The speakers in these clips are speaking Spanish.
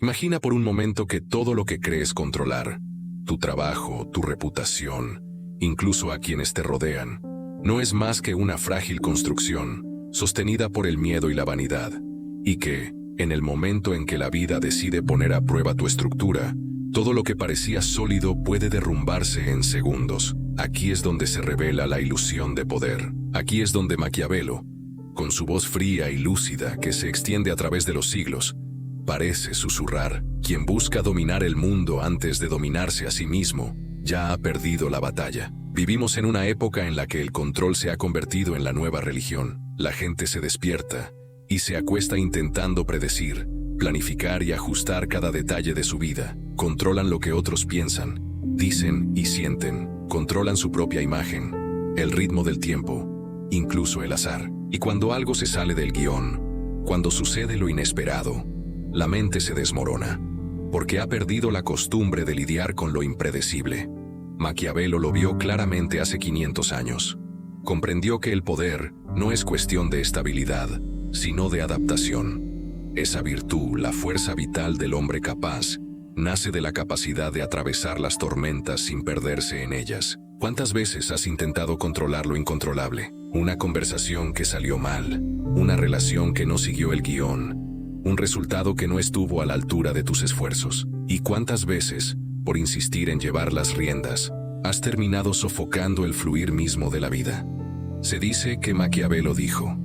Imagina por un momento que todo lo que crees controlar, tu trabajo, tu reputación, incluso a quienes te rodean, no es más que una frágil construcción, sostenida por el miedo y la vanidad, y que, en el momento en que la vida decide poner a prueba tu estructura, todo lo que parecía sólido puede derrumbarse en segundos. Aquí es donde se revela la ilusión de poder. Aquí es donde Maquiavelo, con su voz fría y lúcida que se extiende a través de los siglos, parece susurrar: quien busca dominar el mundo antes de dominarse a sí mismo, ya ha perdido la batalla. Vivimos en una época en la que el control se ha convertido en la nueva religión. La gente se despierta y se acuesta intentando predecir, planificar y ajustar cada detalle de su vida. Controlan lo que otros piensan, dicen y sienten. Controlan su propia imagen, el ritmo del tiempo, incluso el azar. Y cuando algo se sale del guión, cuando sucede lo inesperado, la mente se desmorona, porque ha perdido la costumbre de lidiar con lo impredecible. Maquiavelo lo vio claramente hace 500 años. Comprendió que el poder no es cuestión de estabilidad, sino de adaptación. Esa virtud, la fuerza vital del hombre capaz, nace de la capacidad de atravesar las tormentas sin perderse en ellas. ¿Cuántas veces has intentado controlar lo incontrolable? Una conversación que salió mal, una relación que no siguió el guión, un resultado que no estuvo a la altura de tus esfuerzos. ¿Y cuántas veces, por insistir en llevar las riendas, has terminado sofocando el fluir mismo de la vida? Se dice que Maquiavelo dijo: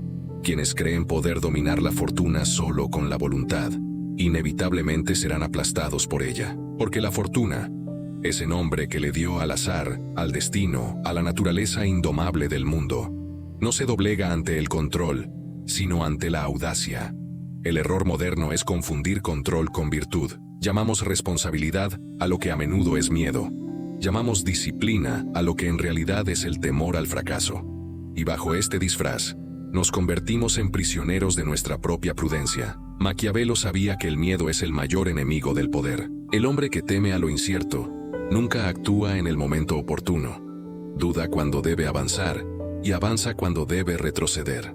quienes creen poder dominar la fortuna solo con la voluntad, inevitablemente serán aplastados por ella. Porque la fortuna, ese nombre que le dio al azar, al destino, a la naturaleza indomable del mundo, no se doblega ante el control, sino ante la audacia. El error moderno es confundir control con virtud. Llamamos responsabilidad a lo que a menudo es miedo. Llamamos disciplina a lo que en realidad es el temor al fracaso. Y bajo este disfraz, nos convertimos en prisioneros de nuestra propia prudencia. Maquiavelo sabía que el miedo es el mayor enemigo del poder. El hombre que teme a lo incierto nunca actúa en el momento oportuno. Duda cuando debe avanzar y avanza cuando debe retroceder.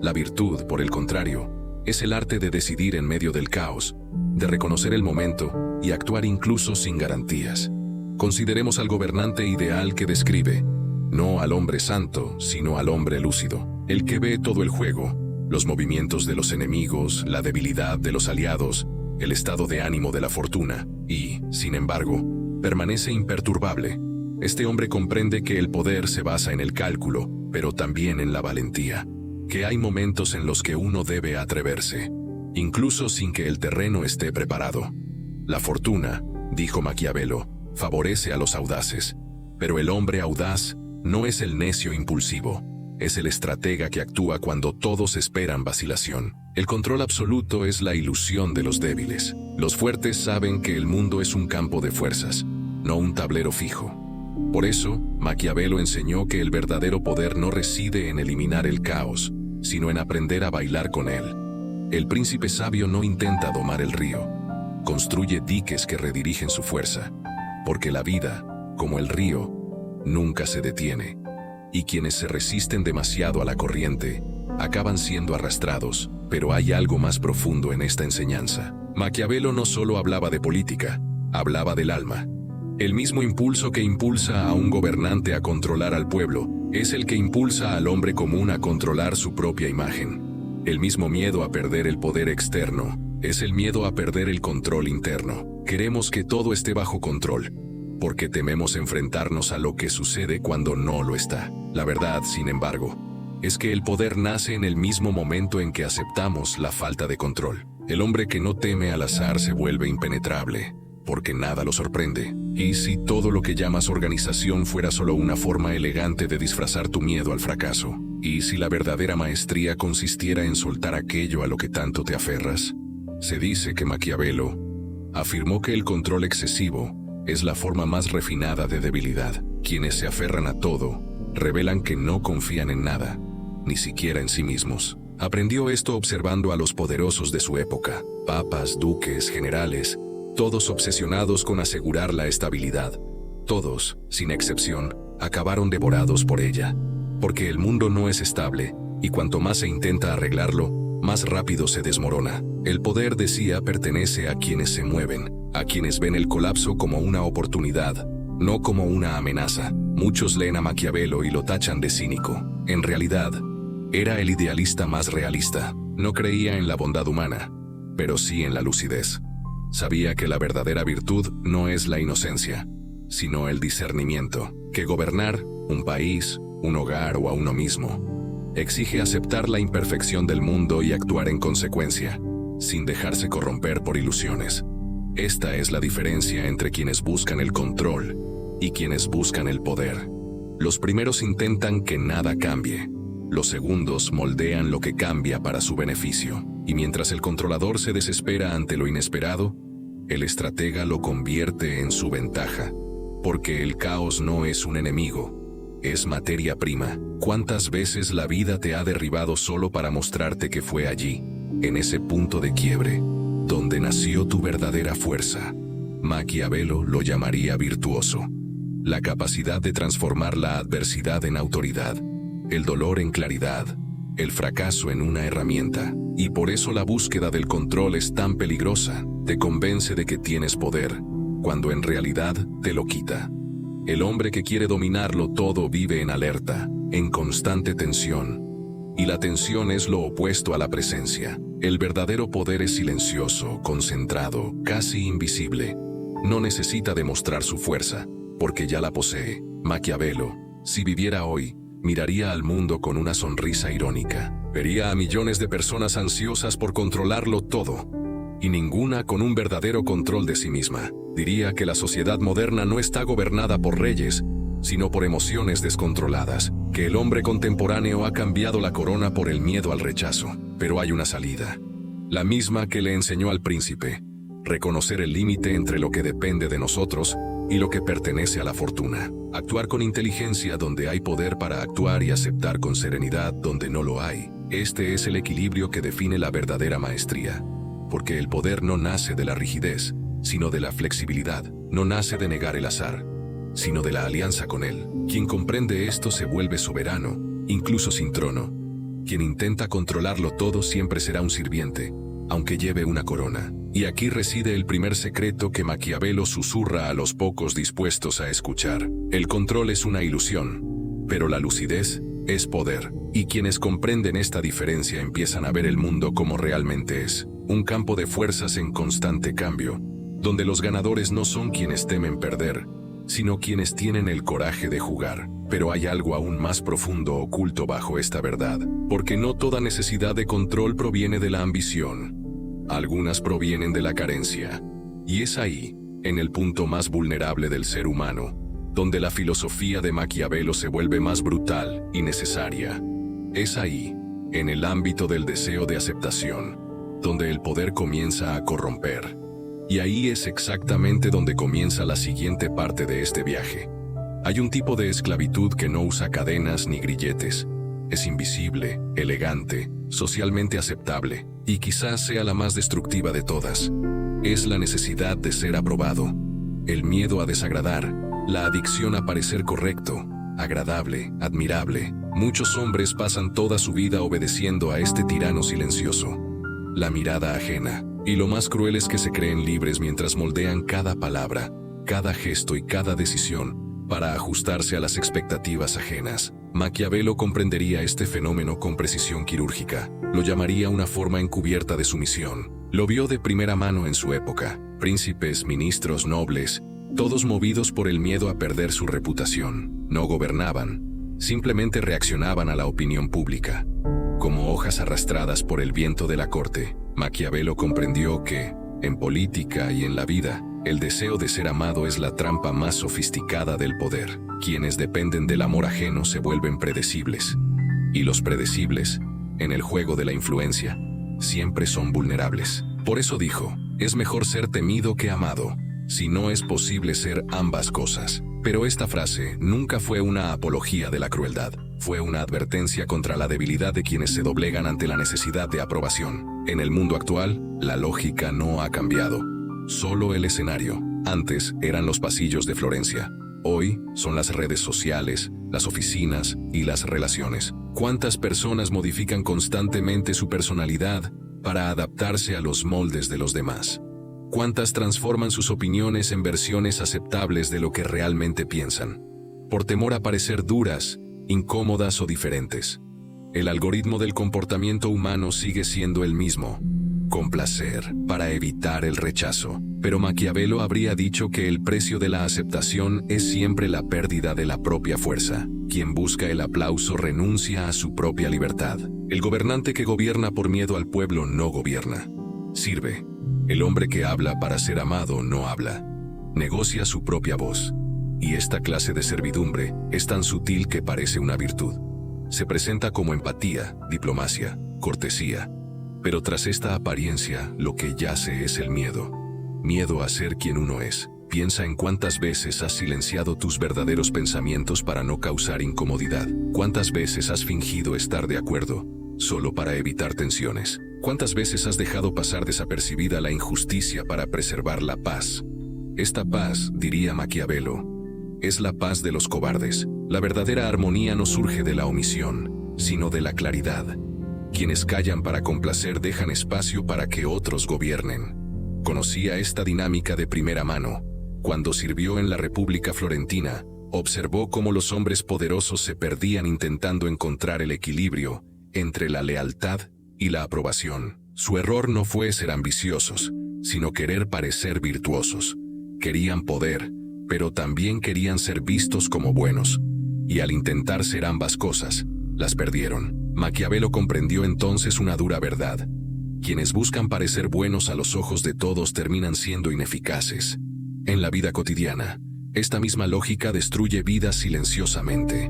La virtud, por el contrario, es el arte de decidir en medio del caos, de reconocer el momento y actuar incluso sin garantías. Consideremos al gobernante ideal que describe, no al hombre santo, sino al hombre lúcido, el que ve todo el juego, los movimientos de los enemigos, la debilidad de los aliados, el estado de ánimo de la fortuna, y, sin embargo, permanece imperturbable. Este hombre comprende que el poder se basa en el cálculo, pero también en la valentía, que hay momentos en los que uno debe atreverse, incluso sin que el terreno esté preparado. La fortuna, dijo Maquiavelo, favorece a los audaces, pero el hombre audaz no es el necio impulsivo, es el estratega que actúa cuando todos esperan vacilación. El control absoluto es la ilusión de los débiles. Los fuertes saben que el mundo es un campo de fuerzas, no un tablero fijo. Por eso, Maquiavelo enseñó que el verdadero poder no reside en eliminar el caos, sino en aprender a bailar con él. El príncipe sabio no intenta domar el río, construye diques que redirigen su fuerza, porque la vida, como el río, nunca se detiene, y quienes se resisten demasiado a la corriente acaban siendo arrastrados. Pero hay algo más profundo en esta enseñanza. Maquiavelo no solo hablaba de política, hablaba del alma. El mismo impulso que impulsa a un gobernante a controlar al pueblo es el que impulsa al hombre común a controlar su propia imagen. El mismo miedo a perder el poder externo es el miedo a perder el control interno. Queremos que todo esté bajo control, porque tememos enfrentarnos a lo que sucede cuando no lo está. La verdad, sin embargo, es que el poder nace en el mismo momento en que aceptamos la falta de control. El hombre que no teme al azar se vuelve impenetrable, porque nada lo sorprende. ¿Y si todo lo que llamas organización fuera solo una forma elegante de disfrazar tu miedo al fracaso? ¿Y si la verdadera maestría consistiera en soltar aquello a lo que tanto te aferras? Se dice que Maquiavelo afirmó que el control excesivo es la forma más refinada de debilidad. Quienes se aferran a todo revelan que no confían en nada, ni siquiera en sí mismos. Aprendió esto observando a los poderosos de su época, papas, duques, generales, todos obsesionados con asegurar la estabilidad. Todos, sin excepción, acabaron devorados por ella. Porque el mundo no es estable, y cuanto más se intenta arreglarlo, más rápido se desmorona. El poder, decía, pertenece a quienes se mueven, a quienes ven el colapso como una oportunidad, no como una amenaza. Muchos leen a Maquiavelo y lo tachan de cínico. En realidad, era el idealista más realista. No creía en la bondad humana, pero sí en la lucidez. Sabía que la verdadera virtud no es la inocencia, sino el discernimiento, que gobernar un país, un hogar o a uno mismo exige aceptar la imperfección del mundo y actuar en consecuencia, sin dejarse corromper por ilusiones. Esta es la diferencia entre quienes buscan el control y quienes buscan el poder. Los primeros intentan que nada cambie. Los segundos moldean lo que cambia para su beneficio. Y mientras el controlador se desespera ante lo inesperado, el estratega lo convierte en su ventaja. Porque el caos no es un enemigo, es materia prima. ¿Cuántas veces la vida te ha derribado solo para mostrarte que fue allí, en ese punto de quiebre, donde nació tu verdadera fuerza? Maquiavelo lo llamaría virtuoso. La capacidad de transformar la adversidad en autoridad, el dolor en claridad, el fracaso en una herramienta. Y por eso la búsqueda del control es tan peligrosa. Te convence de que tienes poder, cuando en realidad te lo quita. El hombre que quiere dominarlo todo vive en alerta, en constante tensión. Y la tensión es lo opuesto a la presencia. El verdadero poder es silencioso, concentrado, casi invisible. No necesita demostrar su fuerza, porque ya la posee. Maquiavelo, si viviera hoy, miraría al mundo con una sonrisa irónica. Vería a millones de personas ansiosas por controlarlo todo, y ninguna con un verdadero control de sí misma. Diría que la sociedad moderna no está gobernada por reyes, sino por emociones descontroladas, que el hombre contemporáneo ha cambiado la corona por el miedo al rechazo. Pero hay una salida, la misma que le enseñó al príncipe: reconocer el límite entre lo que depende de nosotros y lo que pertenece a la fortuna. Actuar con inteligencia donde hay poder para actuar y aceptar con serenidad donde no lo hay. Este es el equilibrio que define la verdadera maestría. Porque el poder no nace de la rigidez, sino de la flexibilidad. No nace de negar el azar, sino de la alianza con él. Quien comprende esto se vuelve soberano, incluso sin trono. Quien intenta controlarlo todo siempre será un sirviente, aunque lleve una corona. Y aquí reside el primer secreto que Maquiavelo susurra a los pocos dispuestos a escuchar. El control es una ilusión, pero la lucidez es poder. Y quienes comprenden esta diferencia empiezan a ver el mundo como realmente es: un campo de fuerzas en constante cambio, donde los ganadores no son quienes temen perder, sino quienes tienen el coraje de jugar. Pero hay algo aún más profundo oculto bajo esta verdad, porque no toda necesidad de control proviene de la ambición. Algunas provienen de la carencia. Y es ahí, en el punto más vulnerable del ser humano, donde la filosofía de Maquiavelo se vuelve más brutal y necesaria. Es ahí, en el ámbito del deseo de aceptación, donde el poder comienza a corromper. Y ahí es exactamente donde comienza la siguiente parte de este viaje. Hay un tipo de esclavitud que no usa cadenas ni grilletes. Es invisible, elegante, socialmente aceptable, y quizás sea la más destructiva de todas. Es la necesidad de ser aprobado, el miedo a desagradar, la adicción a parecer correcto, agradable, admirable. Muchos hombres pasan toda su vida obedeciendo a este tirano silencioso, la mirada ajena. Y lo más cruel es que se creen libres mientras moldean cada palabra, cada gesto y cada decisión para ajustarse a las expectativas ajenas. Maquiavelo comprendería este fenómeno con precisión quirúrgica. Lo llamaría una forma encubierta de sumisión. Lo vio de primera mano en su época. Príncipes, ministros, nobles, todos movidos por el miedo a perder su reputación. No gobernaban, simplemente reaccionaban a la opinión pública. Como hojas arrastradas por el viento de la corte, Maquiavelo comprendió que, en política y en la vida, el deseo de ser amado es la trampa más sofisticada del poder. Quienes dependen del amor ajeno se vuelven predecibles. Y los predecibles, en el juego de la influencia, siempre son vulnerables. Por eso dijo: es mejor ser temido que amado, si no es posible ser ambas cosas. Pero esta frase nunca fue una apología de la crueldad. Fue una advertencia contra la debilidad de quienes se doblegan ante la necesidad de aprobación. En el mundo actual, la lógica no ha cambiado. Solo el escenario. Antes eran los pasillos de Florencia. Hoy son las redes sociales, las oficinas y las relaciones. ¿Cuántas personas modifican constantemente su personalidad para adaptarse a los moldes de los demás? ¿Cuántas transforman sus opiniones en versiones aceptables de lo que realmente piensan, por temor a parecer duras, incómodas o diferentes? El algoritmo del comportamiento humano sigue siendo el mismo: complacer para evitar el rechazo. Pero Maquiavelo habría dicho que el precio de la aceptación es siempre la pérdida de la propia fuerza. Quien busca el aplauso renuncia a su propia libertad. El gobernante que gobierna por miedo al pueblo no gobierna, sirve. El hombre que habla para ser amado no habla, negocia su propia voz. Y esta clase de servidumbre es tan sutil que parece una virtud. Se presenta como empatía, diplomacia, cortesía. Pero tras esta apariencia, lo que yace es el miedo. Miedo a ser quien uno es. Piensa en cuántas veces has silenciado tus verdaderos pensamientos para no causar incomodidad. Cuántas veces has fingido estar de acuerdo, solo para evitar tensiones. Cuántas veces has dejado pasar desapercibida la injusticia para preservar la paz. Esta paz, diría Maquiavelo, es la paz de los cobardes. La verdadera armonía no surge de la omisión, sino de la claridad. Quienes callan para complacer dejan espacio para que otros gobiernen. Conocía esta dinámica de primera mano. Cuando sirvió en la República Florentina, observó cómo los hombres poderosos se perdían intentando encontrar el equilibrio entre la lealtad y la aprobación. Su error no fue ser ambiciosos, sino querer parecer virtuosos. Querían poder, pero también querían ser vistos como buenos. Y al intentar ser ambas cosas, las perdieron. Maquiavelo comprendió entonces una dura verdad. Quienes buscan parecer buenos a los ojos de todos terminan siendo ineficaces. En la vida cotidiana, esta misma lógica destruye vidas silenciosamente.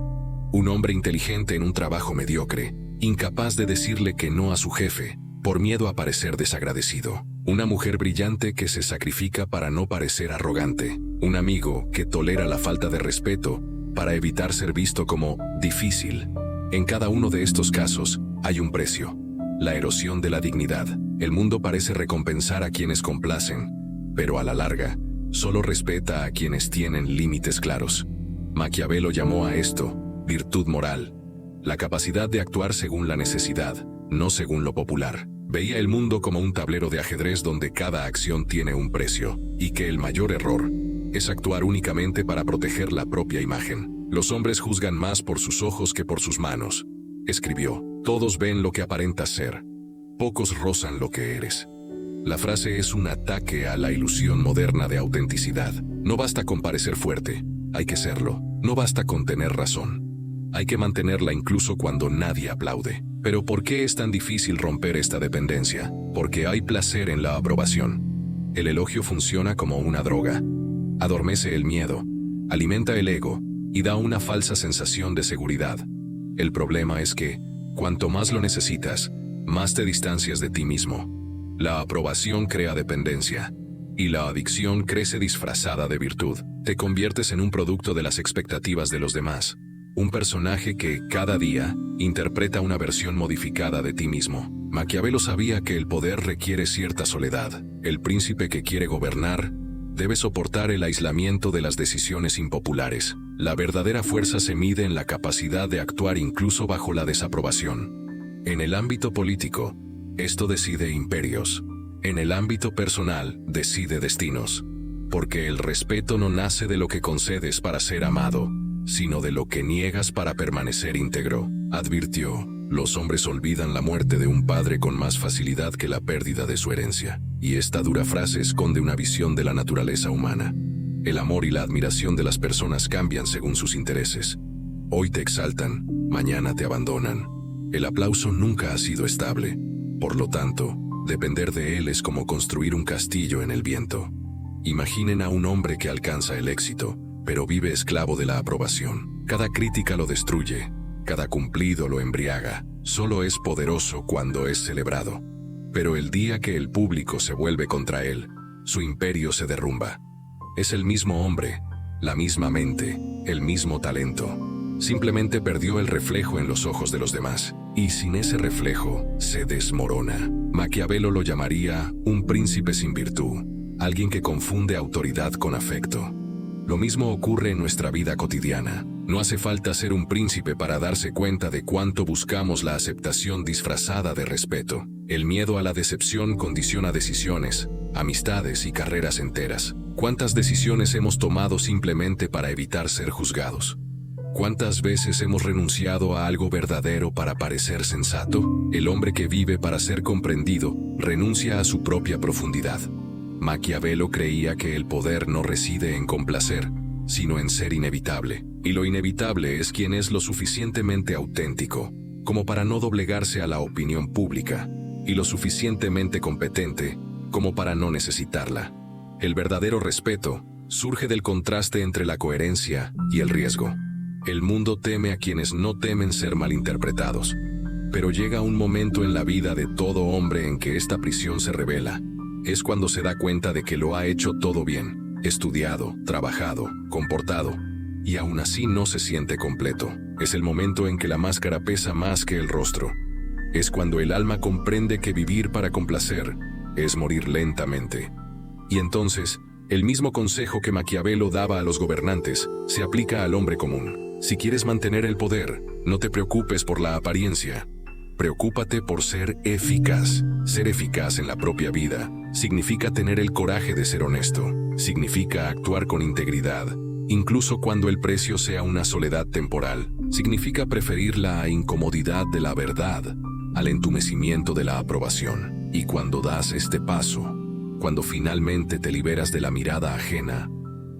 Un hombre inteligente en un trabajo mediocre, incapaz de decirle que no a su jefe, por miedo a parecer desagradecido. Una mujer brillante que se sacrifica para no parecer arrogante. Un amigo que tolera la falta de respeto para evitar ser visto como difícil. En cada uno de estos casos hay un precio: la erosión de la dignidad. El mundo parece recompensar a quienes complacen, pero a la larga, solo respeta a quienes tienen límites claros. Maquiavelo llamó a esto virtud moral, la capacidad de actuar según la necesidad, no según lo popular. Veía el mundo como un tablero de ajedrez donde cada acción tiene un precio, y que el mayor error es actuar únicamente para proteger la propia imagen. Los hombres juzgan más por sus ojos que por sus manos, escribió. Todos ven lo que aparentas ser, pocos rozan lo que eres. La frase es un ataque a la ilusión moderna de autenticidad. No basta con parecer fuerte, hay que serlo. No basta con tener razón, hay que mantenerla incluso cuando nadie aplaude. Pero ¿por qué es tan difícil romper esta dependencia? Porque hay placer en la aprobación. El elogio funciona como una droga. Adormece el miedo, alimenta el ego y da una falsa sensación de seguridad. El problema es que, cuanto más lo necesitas, más te distancias de ti mismo. La aprobación crea dependencia, y la adicción crece disfrazada de virtud. Te conviertes en un producto de las expectativas de los demás, un personaje que, cada día, interpreta una versión modificada de ti mismo. Maquiavelo sabía que el poder requiere cierta soledad. El príncipe que quiere gobernar debe soportar el aislamiento de las decisiones impopulares. La verdadera fuerza se mide en la capacidad de actuar incluso bajo la desaprobación. En el ámbito político, esto decide imperios. En el ámbito personal, decide destinos. Porque el respeto no nace de lo que concedes para ser amado, sino de lo que niegas para permanecer íntegro. Advirtió: los hombres olvidan la muerte de un padre con más facilidad que la pérdida de su herencia. Y esta dura frase esconde una visión de la naturaleza humana. El amor y la admiración de las personas cambian según sus intereses. Hoy te exaltan, mañana te abandonan. El aplauso nunca ha sido estable. Por lo tanto, depender de él es como construir un castillo en el viento. Imaginen a un hombre que alcanza el éxito, pero vive esclavo de la aprobación. Cada crítica lo destruye, cada cumplido lo embriaga. Solo es poderoso cuando es celebrado. Pero el día que el público se vuelve contra él, su imperio se derrumba. Es el mismo hombre, la misma mente, el mismo talento. Simplemente perdió el reflejo en los ojos de los demás, y sin ese reflejo, se desmorona. Maquiavelo lo llamaría un príncipe sin virtud, alguien que confunde autoridad con afecto. Lo mismo ocurre en nuestra vida cotidiana. No hace falta ser un príncipe para darse cuenta de cuánto buscamos la aceptación disfrazada de respeto. El miedo a la decepción condiciona decisiones, amistades y carreras enteras. ¿Cuántas decisiones hemos tomado simplemente para evitar ser juzgados? ¿Cuántas veces hemos renunciado a algo verdadero para parecer sensato? El hombre que vive para ser comprendido renuncia a su propia profundidad. Maquiavelo creía que el poder no reside en complacer, sino en ser inevitable. Y lo inevitable es quien es lo suficientemente auténtico como para no doblegarse a la opinión pública, y lo suficientemente competente como para no necesitarla. El verdadero respeto surge del contraste entre la coherencia y el riesgo. El mundo teme a quienes no temen ser malinterpretados, pero llega un momento en la vida de todo hombre en que esta prisión se revela. Es cuando se da cuenta de que lo ha hecho todo bien, estudiado, trabajado, comportado, y aún así no se siente completo. Es el momento en que la máscara pesa más que el rostro. Es cuando el alma comprende que vivir para complacer es morir lentamente. Y entonces, el mismo consejo que Maquiavelo daba a los gobernantes se aplica al hombre común. Si quieres mantener el poder, no te preocupes por la apariencia. Preocúpate por ser eficaz. Ser eficaz en la propia vida significa tener el coraje de ser honesto. Significa actuar con integridad, incluso cuando el precio sea una soledad temporal. Significa preferir la incomodidad de la verdad al entumecimiento de la aprobación. Y cuando das este paso, cuando finalmente te liberas de la mirada ajena,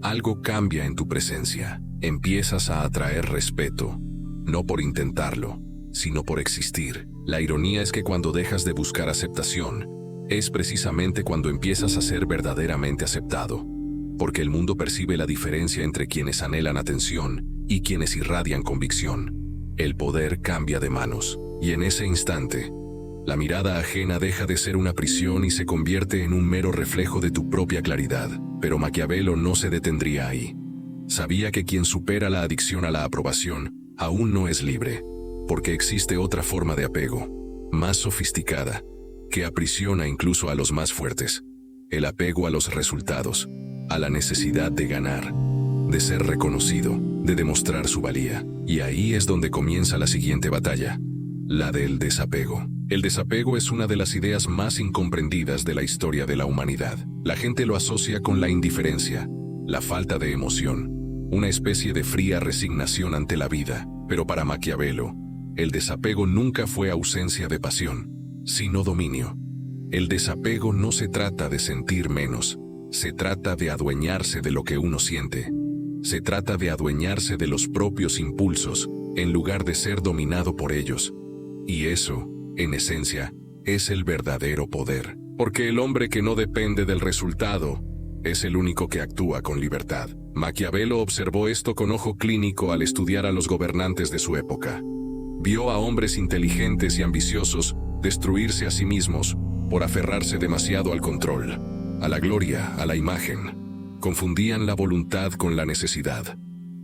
algo cambia en tu presencia. Empiezas a atraer respeto, no por intentarlo, sino por existir. La ironía es que cuando dejas de buscar aceptación, es precisamente cuando empiezas a ser verdaderamente aceptado, porque el mundo percibe la diferencia entre quienes anhelan atención y quienes irradian convicción. El poder cambia de manos, y en ese instante, la mirada ajena deja de ser una prisión y se convierte en un mero reflejo de tu propia claridad. Pero Maquiavelo no se detendría ahí. Sabía que quien supera la adicción a la aprobación aún no es libre, porque existe otra forma de apego, más sofisticada, que aprisiona incluso a los más fuertes. El apego a los resultados, a la necesidad de ganar, de ser reconocido, de demostrar su valía. Y ahí es donde comienza la siguiente batalla, la del desapego. El desapego es una de las ideas más incomprendidas de la historia de la humanidad. La gente lo asocia con la indiferencia, la falta de emoción, una especie de fría resignación ante la vida. Pero para Maquiavelo, el desapego nunca fue ausencia de pasión, sino dominio. El desapego no se trata de sentir menos, se trata de adueñarse de lo que uno siente. Se trata de adueñarse de los propios impulsos, en lugar de ser dominado por ellos. Y eso, en esencia, es el verdadero poder. Porque el hombre que no depende del resultado es el único que actúa con libertad. Maquiavelo observó esto con ojo clínico al estudiar a los gobernantes de su época. Vio a hombres inteligentes y ambiciosos destruirse a sí mismos por aferrarse demasiado al control, a la gloria, a la imagen. Confundían la voluntad con la necesidad.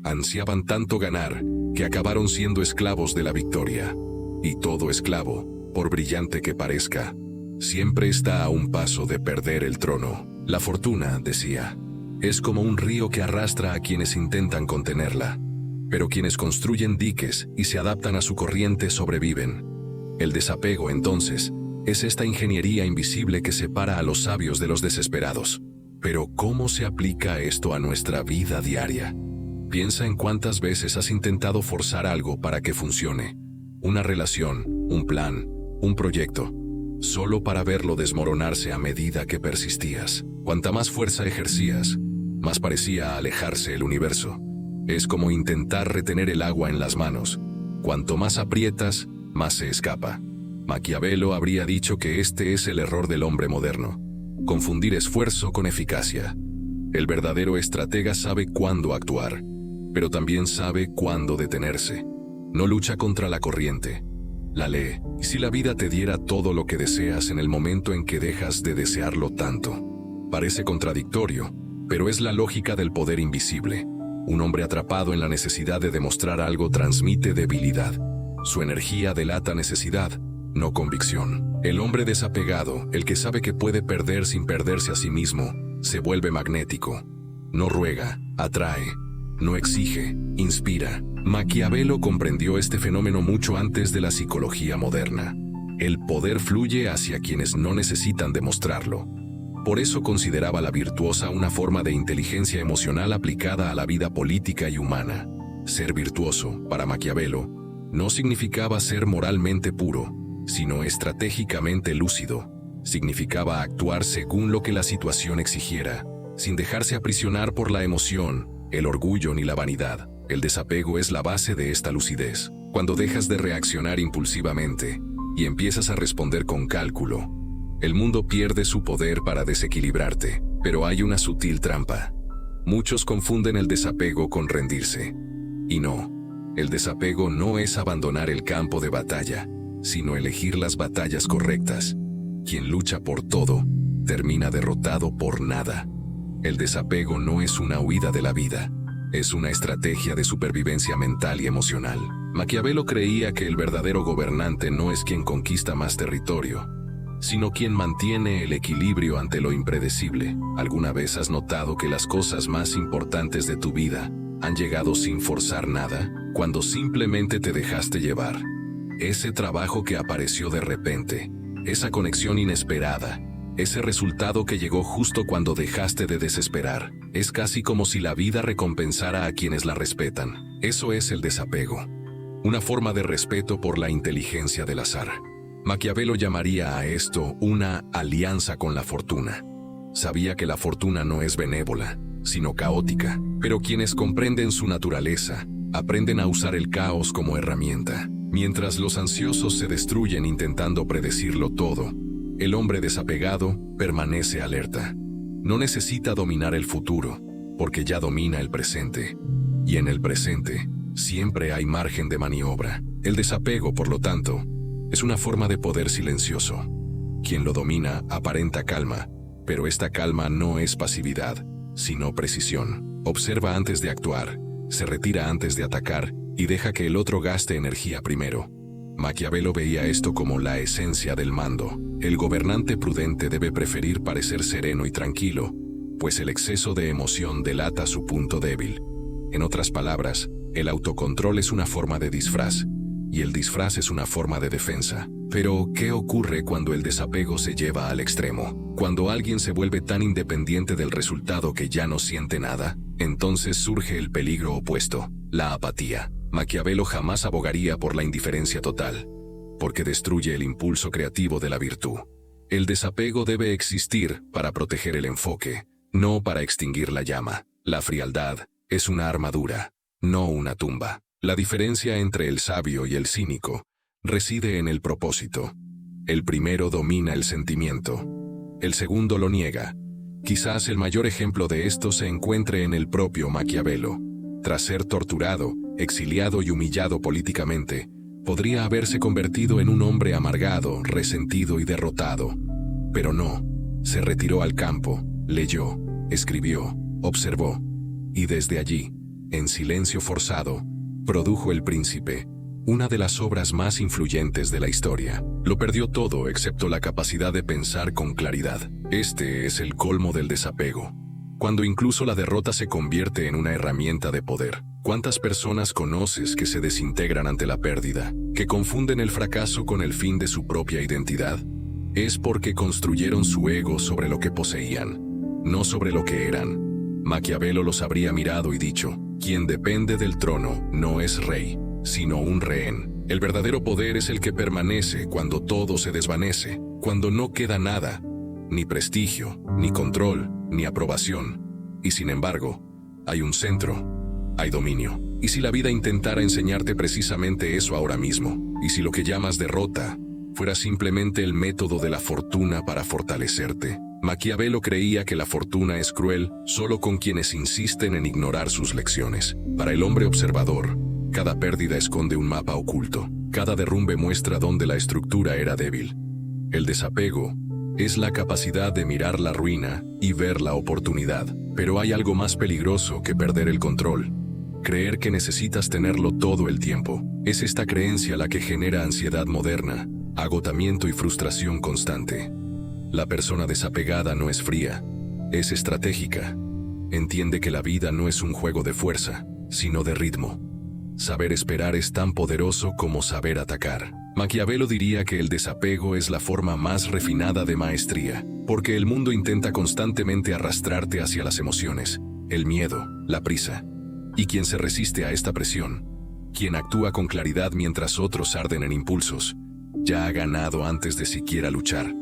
Ansiaban tanto ganar que acabaron siendo esclavos de la victoria. Y todo esclavo, por brillante que parezca, siempre está a un paso de perder el trono. La fortuna, decía, es como un río que arrastra a quienes intentan contenerla, pero quienes construyen diques y se adaptan a su corriente sobreviven. El desapego, entonces, es esta ingeniería invisible que separa a los sabios de los desesperados. Pero ¿cómo se aplica esto a nuestra vida diaria? Piensa en cuántas veces has intentado forzar algo para que funcione. Una relación, un plan, un proyecto, solo para verlo desmoronarse a medida que persistías. Cuanta más fuerza ejercías, más parecía alejarse el universo. Es como intentar retener el agua en las manos. Cuanto más aprietas, más se escapa. Maquiavelo habría dicho que este es el error del hombre moderno: confundir esfuerzo con eficacia. El verdadero estratega sabe cuándo actuar, pero también sabe cuándo detenerse. No lucha contra la corriente, la lee. Y si la vida te diera todo lo que deseas en el momento en que dejas de desearlo tanto. Parece contradictorio, pero es la lógica del poder invisible. Un hombre atrapado en la necesidad de demostrar algo transmite debilidad. Su energía delata necesidad, no convicción. El hombre desapegado, el que sabe que puede perder sin perderse a sí mismo, se vuelve magnético. No ruega, atrae. No exige, inspira. Maquiavelo comprendió este fenómeno mucho antes de la psicología moderna. El poder fluye hacia quienes no necesitan demostrarlo. Por eso consideraba la virtuosa una forma de inteligencia emocional aplicada a la vida política y humana. Ser virtuoso, para Maquiavelo, no significaba ser moralmente puro, sino estratégicamente lúcido. Significaba actuar según lo que la situación exigiera, sin dejarse aprisionar por la emoción, el orgullo ni la vanidad. El desapego es la base de esta lucidez. Cuando dejas de reaccionar impulsivamente y empiezas a responder con cálculo, el mundo pierde su poder para desequilibrarte, pero hay una sutil trampa. Muchos confunden el desapego con rendirse. Y no, el desapego no es abandonar el campo de batalla, sino elegir las batallas correctas. Quien lucha por todo, termina derrotado por nada. El desapego no es una huida de la vida, es una estrategia de supervivencia mental y emocional. Maquiavelo creía que el verdadero gobernante no es quien conquista más territorio, sino quien mantiene el equilibrio ante lo impredecible. ¿Alguna vez has notado que las cosas más importantes de tu vida han llegado sin forzar nada, cuando simplemente te dejaste llevar? Ese trabajo que apareció de repente, esa conexión inesperada, ese resultado que llegó justo cuando dejaste de desesperar, es casi como si la vida recompensara a quienes la respetan. Eso es el desapego. Una forma de respeto por la inteligencia del azar. Maquiavelo llamaría a esto una alianza con la fortuna. Sabía que la fortuna no es benévola, sino caótica, pero quienes comprenden su naturaleza, aprenden a usar el caos como herramienta. Mientras los ansiosos se destruyen intentando predecirlo todo, el hombre desapegado permanece alerta. No necesita dominar el futuro, porque ya domina el presente. Y en el presente, siempre hay margen de maniobra. El desapego, por lo tanto, es una forma de poder silencioso. Quien lo domina aparenta calma, pero esta calma no es pasividad, sino precisión. Observa antes de actuar, se retira antes de atacar y deja que el otro gaste energía primero. Maquiavelo veía esto como la esencia del mando. El gobernante prudente debe preferir parecer sereno y tranquilo, pues el exceso de emoción delata su punto débil. En otras palabras, el autocontrol es una forma de disfraz, y el disfraz es una forma de defensa. Pero, ¿qué ocurre cuando el desapego se lleva al extremo? Cuando alguien se vuelve tan independiente del resultado que ya no siente nada, entonces surge el peligro opuesto, la apatía. Maquiavelo jamás abogaría por la indiferencia total, porque destruye el impulso creativo de la virtud. El desapego debe existir para proteger el enfoque, no para extinguir la llama. La frialdad es una armadura, no una tumba. La diferencia entre el sabio y el cínico reside en el propósito. El primero domina el sentimiento, el segundo lo niega. Quizás el mayor ejemplo de esto se encuentre en el propio Maquiavelo. Tras ser torturado, exiliado y humillado políticamente, podría haberse convertido en un hombre amargado, resentido y derrotado. Pero no, se retiró al campo, leyó, escribió, observó, y desde allí, en silencio forzado, produjo El Príncipe, una de las obras más influyentes de la historia. Lo perdió todo excepto la capacidad de pensar con claridad. Este es el colmo del desapego, cuando incluso la derrota se convierte en una herramienta de poder. ¿Cuántas personas conoces que se desintegran ante la pérdida, que confunden el fracaso con el fin de su propia identidad? Es porque construyeron su ego sobre lo que poseían, no sobre lo que eran. Maquiavelo los habría mirado y dicho: quien depende del trono no es rey, sino un rehén. El verdadero poder es el que permanece cuando todo se desvanece, cuando no queda nada, ni prestigio, ni control, ni aprobación. Y sin embargo, hay un centro, hay dominio. ¿Y si la vida intentara enseñarte precisamente eso ahora mismo? ¿Y si lo que llamas derrota fuera simplemente el método de la fortuna para fortalecerte? Maquiavelo creía que la fortuna es cruel solo con quienes insisten en ignorar sus lecciones. Para el hombre observador, cada pérdida esconde un mapa oculto. Cada derrumbe muestra dónde la estructura era débil. El desapego es la capacidad de mirar la ruina y ver la oportunidad. Pero hay algo más peligroso que perder el control. Creer que necesitas tenerlo todo el tiempo. Es esta creencia la que genera ansiedad moderna, agotamiento y frustración constante. La persona desapegada no es fría, es estratégica. entiende que la vida no es un juego de fuerza, sino de ritmo. Saber esperar es tan poderoso como saber atacar. Maquiavelo diría que el desapego es la forma más refinada de maestría, porque el mundo intenta constantemente arrastrarte hacia las emociones, el miedo, la prisa. Y quien se resiste a esta presión, quien actúa con claridad mientras otros arden en impulsos, ya ha ganado antes de siquiera luchar.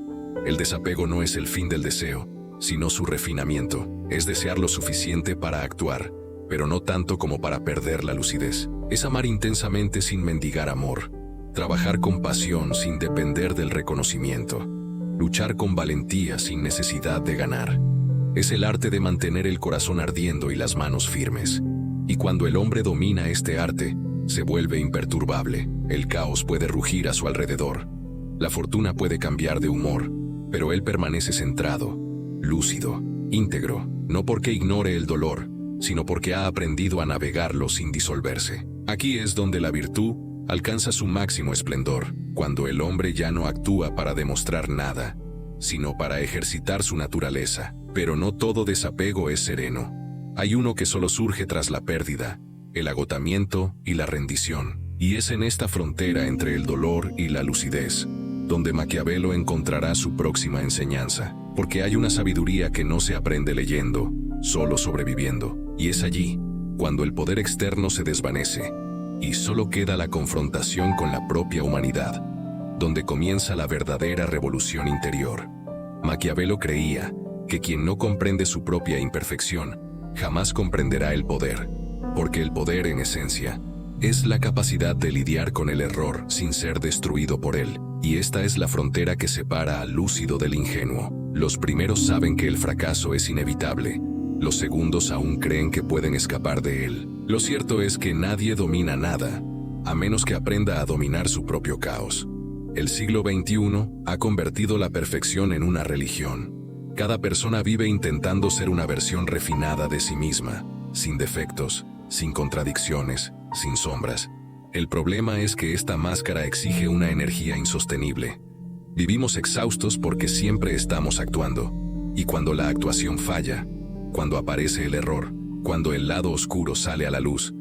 El desapego no es el fin del deseo, sino su refinamiento. Es desear lo suficiente para actuar, pero no tanto como para perder la lucidez. Es amar intensamente sin mendigar amor. Trabajar con pasión sin depender del reconocimiento. Luchar con valentía sin necesidad de ganar. Es el arte de mantener el corazón ardiendo y las manos firmes. Y cuando el hombre domina este arte, se vuelve imperturbable. El caos puede rugir a su alrededor. La fortuna puede cambiar de humor, pero él permanece centrado, lúcido, íntegro, no porque ignore el dolor, sino porque ha aprendido a navegarlo sin disolverse. Aquí es donde la virtud alcanza su máximo esplendor, cuando el hombre ya no actúa para demostrar nada, sino para ejercitar su naturaleza. Pero no todo desapego es sereno. Hay uno que solo surge tras la pérdida, el agotamiento y la rendición. Y es en esta frontera entre el dolor y la lucidez, donde Maquiavelo encontrará su próxima enseñanza, porque hay una sabiduría que no se aprende leyendo, solo sobreviviendo. Y es allí, cuando el poder externo se desvanece, y solo queda la confrontación con la propia humanidad, donde comienza la verdadera revolución interior. Maquiavelo creía que quien no comprende su propia imperfección, jamás comprenderá el poder, porque el poder, en esencia, es la capacidad de lidiar con el error sin ser destruido por él, y esta es la frontera que separa al lúcido del ingenuo. Los primeros saben que el fracaso es inevitable, los segundos aún creen que pueden escapar de él. Lo cierto es que nadie domina nada, a menos que aprenda a dominar su propio caos. El siglo XXI ha convertido la perfección en una religión. Cada persona vive intentando ser una versión refinada de sí misma, sin defectos, sin contradicciones, sin sombras. El problema es que esta máscara exige una energía insostenible. Vivimos exhaustos porque siempre estamos actuando. Y cuando la actuación falla, cuando aparece el error, cuando el lado oscuro sale a la luz,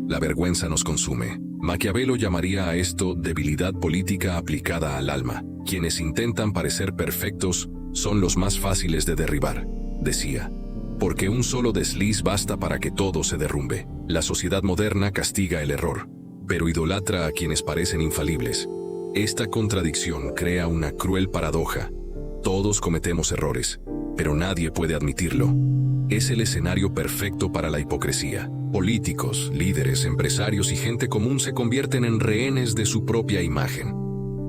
la vergüenza nos consume. Maquiavelo llamaría a esto debilidad política aplicada al alma. Quienes intentan parecer perfectos son los más fáciles de derribar, decía, porque un solo desliz basta para que todo se derrumbe. La sociedad moderna castiga el error, pero idolatra a quienes parecen infalibles. Esta contradicción crea una cruel paradoja. Todos cometemos errores, pero nadie puede admitirlo. Es el escenario perfecto para la hipocresía. Políticos, líderes, empresarios y gente común se convierten en rehenes de su propia imagen,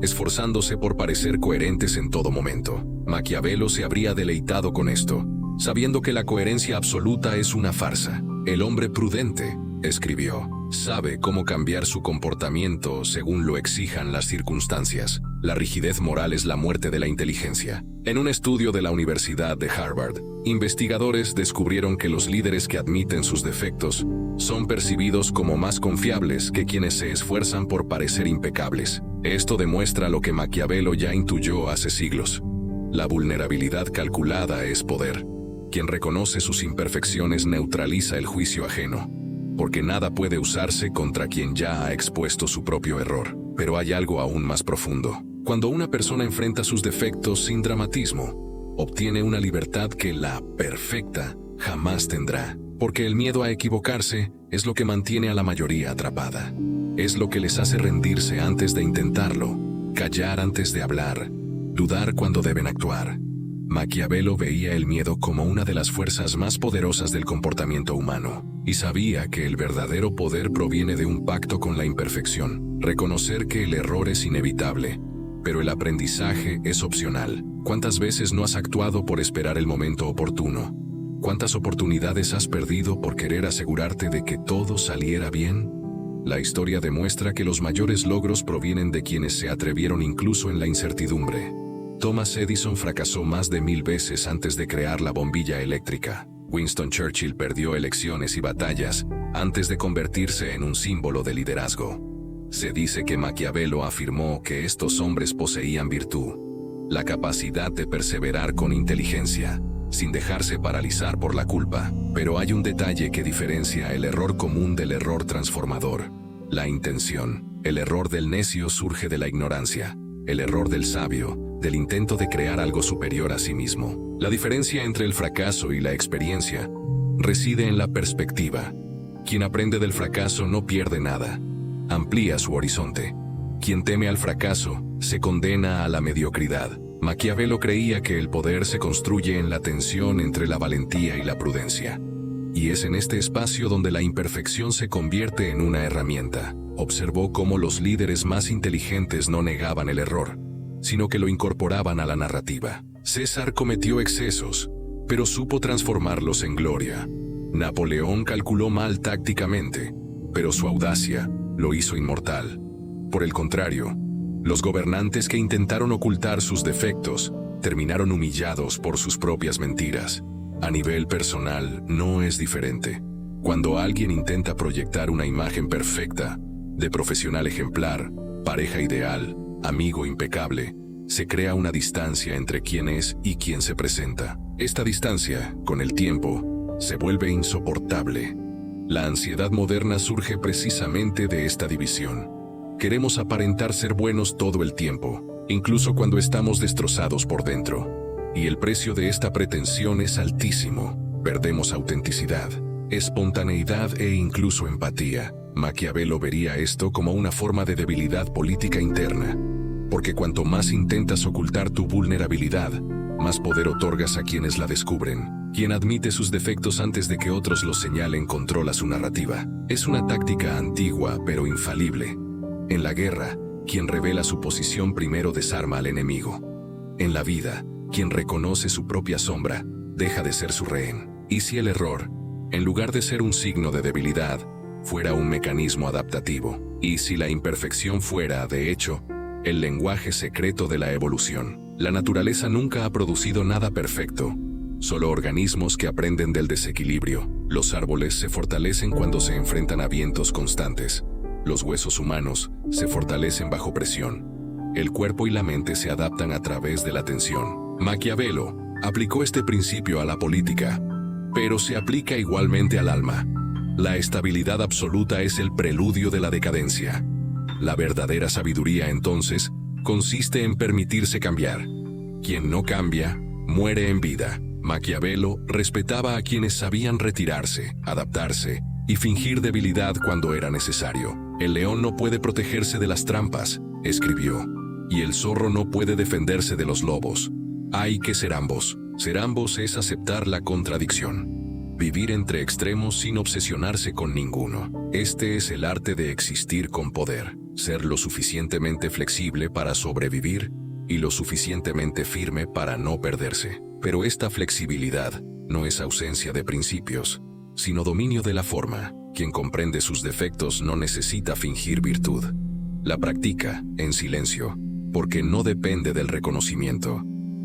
esforzándose por parecer coherentes en todo momento. Maquiavelo se habría deleitado con esto, sabiendo que la coherencia absoluta es una farsa. El hombre prudente, escribió, sabe cómo cambiar su comportamiento según lo exijan las circunstancias. La rigidez moral es la muerte de la inteligencia. En un estudio de la Universidad de Harvard, investigadores descubrieron que los líderes que admiten sus defectos son percibidos como más confiables que quienes se esfuerzan por parecer impecables. Esto demuestra lo que Maquiavelo ya intuyó hace siglos. La vulnerabilidad calculada es poder. Quien reconoce sus imperfecciones neutraliza el juicio ajeno, porque nada puede usarse contra quien ya ha expuesto su propio error. Pero hay algo aún más profundo. Cuando una persona enfrenta sus defectos sin dramatismo, obtiene una libertad que la perfecta jamás tendrá, porque el miedo a equivocarse es lo que mantiene a la mayoría atrapada. Es lo que les hace rendirse antes de intentarlo, callar antes de hablar, dudar cuando deben actuar. Maquiavelo veía el miedo como una de las fuerzas más poderosas del comportamiento humano, y sabía que el verdadero poder proviene de un pacto con la imperfección. Reconocer que el error es inevitable, pero el aprendizaje es opcional. ¿Cuántas veces no has actuado por esperar el momento oportuno? ¿Cuántas oportunidades has perdido por querer asegurarte de que todo saliera bien? La historia demuestra que los mayores logros provienen de quienes se atrevieron incluso en la incertidumbre. Thomas Edison fracasó más de 1000 veces antes de crear la bombilla eléctrica. Winston Churchill perdió elecciones y batallas antes de convertirse en un símbolo de liderazgo. Se dice que Maquiavelo afirmó que estos hombres poseían virtud, la capacidad de perseverar con inteligencia, sin dejarse paralizar por la culpa. Pero hay un detalle que diferencia el error común del error transformador: la intención. El error del necio surge de la ignorancia. El error del sabio, del intento de crear algo superior a sí mismo. La diferencia entre el fracaso y la experiencia reside en la perspectiva. Quien aprende del fracaso no pierde nada, amplía su horizonte. Quien teme al fracaso se condena a la mediocridad. Maquiavelo creía que el poder se construye en la tensión entre la valentía y la prudencia. Y es en este espacio donde la imperfección se convierte en una herramienta. Observó cómo los líderes más inteligentes no negaban el error, sino que lo incorporaban a la narrativa. César cometió excesos, pero supo transformarlos en gloria. Napoleón calculó mal tácticamente, pero su audacia lo hizo inmortal. Por el contrario, los gobernantes que intentaron ocultar sus defectos terminaron humillados por sus propias mentiras. A nivel personal, no es diferente. Cuando alguien intenta proyectar una imagen perfecta, de profesional ejemplar, pareja ideal, amigo impecable, se crea una distancia entre quién es y quién se presenta. Esta distancia, con el tiempo, se vuelve insoportable. La ansiedad moderna surge precisamente de esta división. Queremos aparentar ser buenos todo el tiempo, incluso cuando estamos destrozados por dentro. Y el precio de esta pretensión es altísimo. Perdemos autenticidad, espontaneidad e incluso empatía. Maquiavelo vería esto como una forma de debilidad política interna, porque cuanto más intentas ocultar tu vulnerabilidad, más poder otorgas a quienes la descubren. Quien admite sus defectos antes de que otros los señalen controla su narrativa. Es una táctica antigua pero infalible. En la guerra, quien revela su posición primero desarma al enemigo. En la vida, quien reconoce su propia sombra, deja de ser su rehén. ¿Y si el error, en lugar de ser un signo de debilidad, fuera un mecanismo adaptativo? ¿Y si la imperfección fuera, de hecho, el lenguaje secreto de la evolución? La naturaleza nunca ha producido nada perfecto, solo organismos que aprenden del desequilibrio. Los árboles se fortalecen cuando se enfrentan a vientos constantes. Los huesos humanos se fortalecen bajo presión. El cuerpo y la mente se adaptan a través de la tensión. Maquiavelo aplicó este principio a la política, pero se aplica igualmente al alma. La estabilidad absoluta es el preludio de la decadencia. La verdadera sabiduría, entonces, consiste en permitirse cambiar. Quien no cambia, muere en vida. Maquiavelo respetaba a quienes sabían retirarse, adaptarse y fingir debilidad cuando era necesario. El león no puede protegerse de las trampas, escribió, y el zorro no puede defenderse de los lobos. Hay que ser ambos. Ser ambos es aceptar la contradicción. Vivir entre extremos sin obsesionarse con ninguno. Este es el arte de existir con poder. Ser lo suficientemente flexible para sobrevivir y lo suficientemente firme para no perderse. Pero esta flexibilidad no es ausencia de principios, sino dominio de la forma. Quien comprende sus defectos no necesita fingir virtud. La practica en silencio, porque no depende del reconocimiento.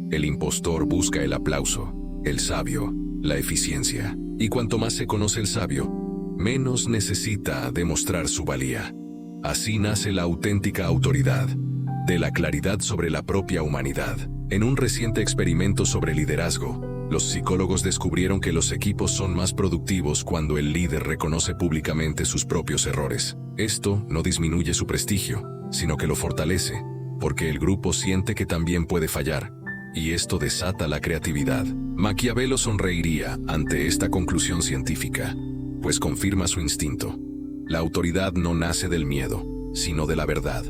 El impostor busca el aplauso, el sabio, la eficiencia. Y cuanto más se conoce el sabio, menos necesita demostrar su valía. Así nace la auténtica autoridad, de la claridad sobre la propia humanidad. En un reciente experimento sobre liderazgo, los psicólogos descubrieron que los equipos son más productivos cuando el líder reconoce públicamente sus propios errores. Esto no disminuye su prestigio, sino que lo fortalece, porque el grupo siente que también puede fallar, y esto desata la creatividad. Maquiavelo sonreiría ante esta conclusión científica, pues confirma su instinto. La autoridad no nace del miedo, sino de la verdad.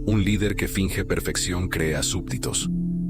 Un líder que finge perfección crea súbditos.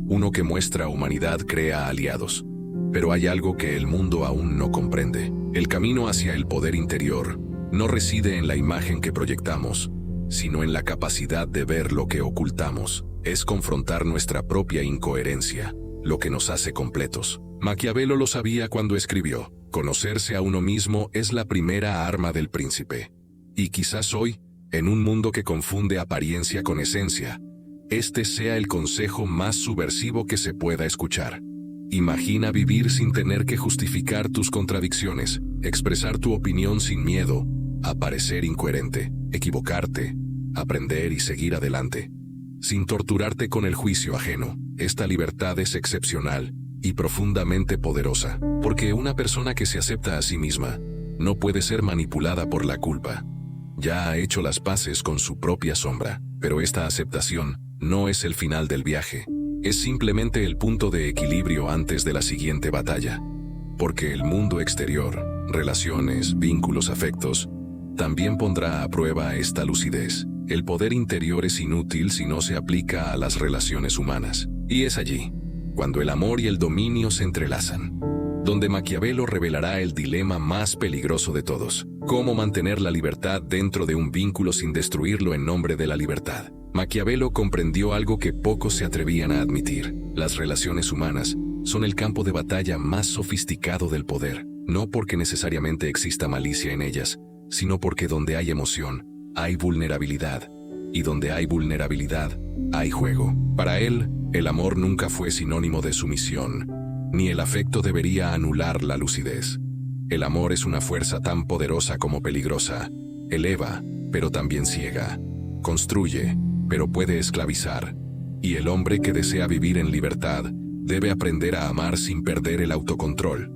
Uno que muestra humanidad crea aliados. Pero hay algo que el mundo aún no comprende. El camino hacia el poder interior no reside en la imagen que proyectamos, sino en la capacidad de ver lo que ocultamos. Es confrontar nuestra propia incoherencia, lo que nos hace completos. Maquiavelo lo sabía cuando escribió: conocerse a uno mismo es la primera arma del príncipe. Y quizás hoy, en un mundo que confunde apariencia con esencia, este sea el consejo más subversivo que se pueda escuchar. Imagina vivir sin tener que justificar tus contradicciones, expresar tu opinión sin miedo a parecer incoherente, equivocarte, aprender y seguir adelante, sin torturarte con el juicio ajeno. Esta libertad es excepcional y profundamente poderosa, porque una persona que se acepta a sí misma no puede ser manipulada por la culpa. Ya ha hecho las paces con su propia sombra, pero esta aceptación no es el final del viaje, es simplemente el punto de equilibrio antes de la siguiente batalla. Porque el mundo exterior, relaciones, vínculos, afectos, también pondrá a prueba esta lucidez. El poder interior es inútil si no se aplica a las relaciones humanas. Y es allí, cuando el amor y el dominio se entrelazan, donde Maquiavelo revelará el dilema más peligroso de todos: cómo mantener la libertad dentro de un vínculo sin destruirlo en nombre de la libertad. Maquiavelo comprendió algo que pocos se atrevían a admitir: las relaciones humanas son el campo de batalla más sofisticado del poder, no porque necesariamente exista malicia en ellas, sino porque donde hay emoción, hay vulnerabilidad, y donde hay vulnerabilidad, hay juego. Para él, el amor nunca fue sinónimo de sumisión, ni el afecto debería anular la lucidez. El amor es una fuerza tan poderosa como peligrosa. Eleva, pero también ciega. Construye, pero puede esclavizar. Y el hombre que desea vivir en libertad debe aprender a amar sin perder el autocontrol.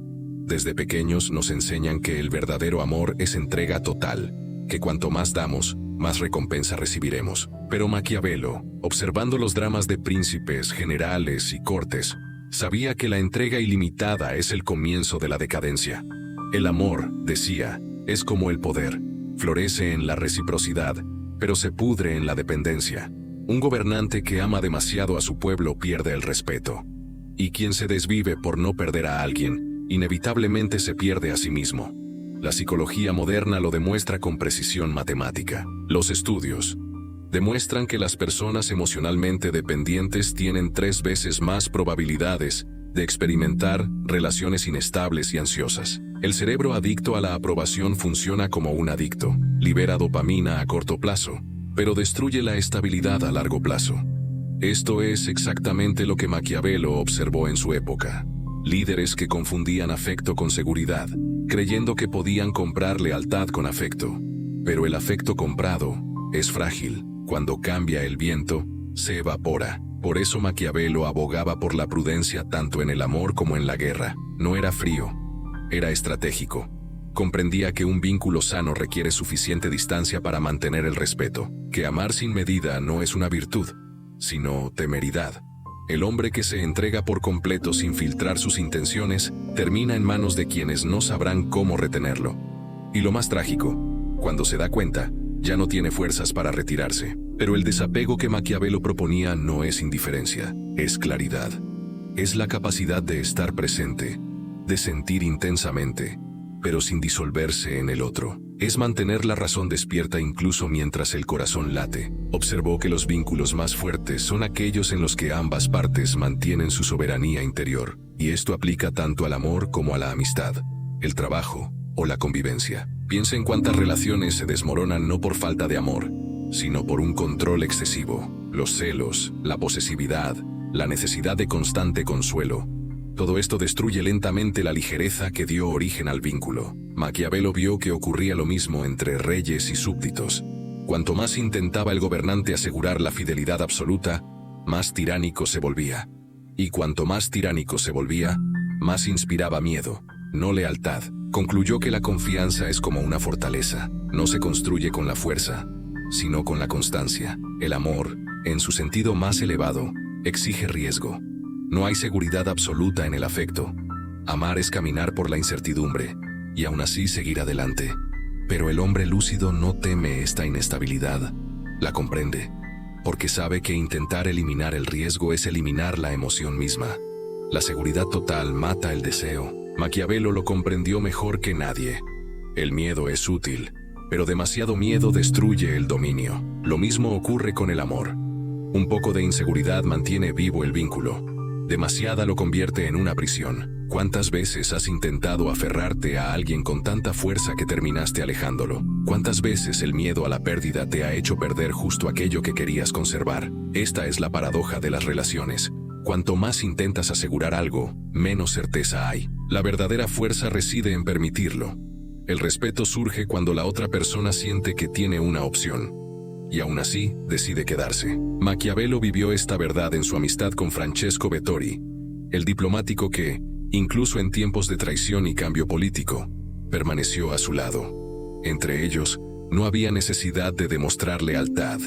Desde pequeños nos enseñan que el verdadero amor es entrega total, que cuanto más damos, más recompensa recibiremos. Pero Maquiavelo, observando los dramas de príncipes, generales y cortes, sabía que la entrega ilimitada es el comienzo de la decadencia. El amor, decía, es como el poder: florece en la reciprocidad, pero se pudre en la dependencia. Un gobernante que ama demasiado a su pueblo pierde el respeto. Y quien se desvive por no perder a alguien, inevitablemente se pierde a sí mismo. La psicología moderna lo demuestra con precisión matemática. Los estudios demuestran que las personas emocionalmente dependientes tienen 3 veces más probabilidades de experimentar relaciones inestables y ansiosas. El cerebro adicto a la aprobación funciona como un adicto. Libera dopamina a corto plazo, pero destruye la estabilidad a largo plazo. Esto es exactamente lo que Maquiavelo observó en su época. Líderes que confundían afecto con seguridad, creyendo que podían comprar lealtad con afecto. Pero el afecto comprado es frágil. Cuando cambia el viento, se evapora. Por eso Maquiavelo abogaba por la prudencia tanto en el amor como en la guerra. No era frío, era estratégico. Comprendía que un vínculo sano requiere suficiente distancia para mantener el respeto, que amar sin medida no es una virtud, sino temeridad. El hombre que se entrega por completo sin filtrar sus intenciones termina en manos de quienes no sabrán cómo retenerlo. Y lo más trágico, cuando se da cuenta, ya no tiene fuerzas para retirarse. Pero el desapego que Maquiavelo proponía no es indiferencia, es claridad. Es la capacidad de estar presente, de sentir intensamente, pero sin disolverse en el otro. Es mantener la razón despierta incluso mientras el corazón late. Observó que los vínculos más fuertes son aquellos en los que ambas partes mantienen su soberanía interior, y esto aplica tanto al amor como a la amistad, el trabajo o la convivencia. Piensa en cuántas relaciones se desmoronan no por falta de amor, sino por un control excesivo. Los celos, la posesividad, la necesidad de constante consuelo. Todo esto destruye lentamente la ligereza que dio origen al vínculo. Maquiavelo vio que ocurría lo mismo entre reyes y súbditos. Cuanto más intentaba el gobernante asegurar la fidelidad absoluta, más tiránico se volvía. Y cuanto más tiránico se volvía, más inspiraba miedo, no lealtad. Concluyó que la confianza es como una fortaleza. No se construye con la fuerza, sino con la constancia. El amor, en su sentido más elevado, exige riesgo. No hay seguridad absoluta en el afecto. Amar es caminar por la incertidumbre, y aún así seguir adelante. Pero el hombre lúcido no teme esta inestabilidad. La comprende, porque sabe que intentar eliminar el riesgo es eliminar la emoción misma. La seguridad total mata el deseo. Maquiavelo lo comprendió mejor que nadie. El miedo es útil, pero demasiado miedo destruye el dominio. Lo mismo ocurre con el amor. Un poco de inseguridad mantiene vivo el vínculo. Demasiada lo convierte en una prisión. ¿Cuántas veces has intentado aferrarte a alguien con tanta fuerza que terminaste alejándolo? ¿Cuántas veces el miedo a la pérdida te ha hecho perder justo aquello que querías conservar? Esta es la paradoja de las relaciones. Cuanto más intentas asegurar algo, menos certeza hay. La verdadera fuerza reside en permitirlo. El respeto surge cuando la otra persona siente que tiene una opción, y aún así decide quedarse. Maquiavelo vivió esta verdad en su amistad con Francesco Vettori, el diplomático que, incluso en tiempos de traición y cambio político, permaneció a su lado. Entre ellos, no había necesidad de demostrar lealtad.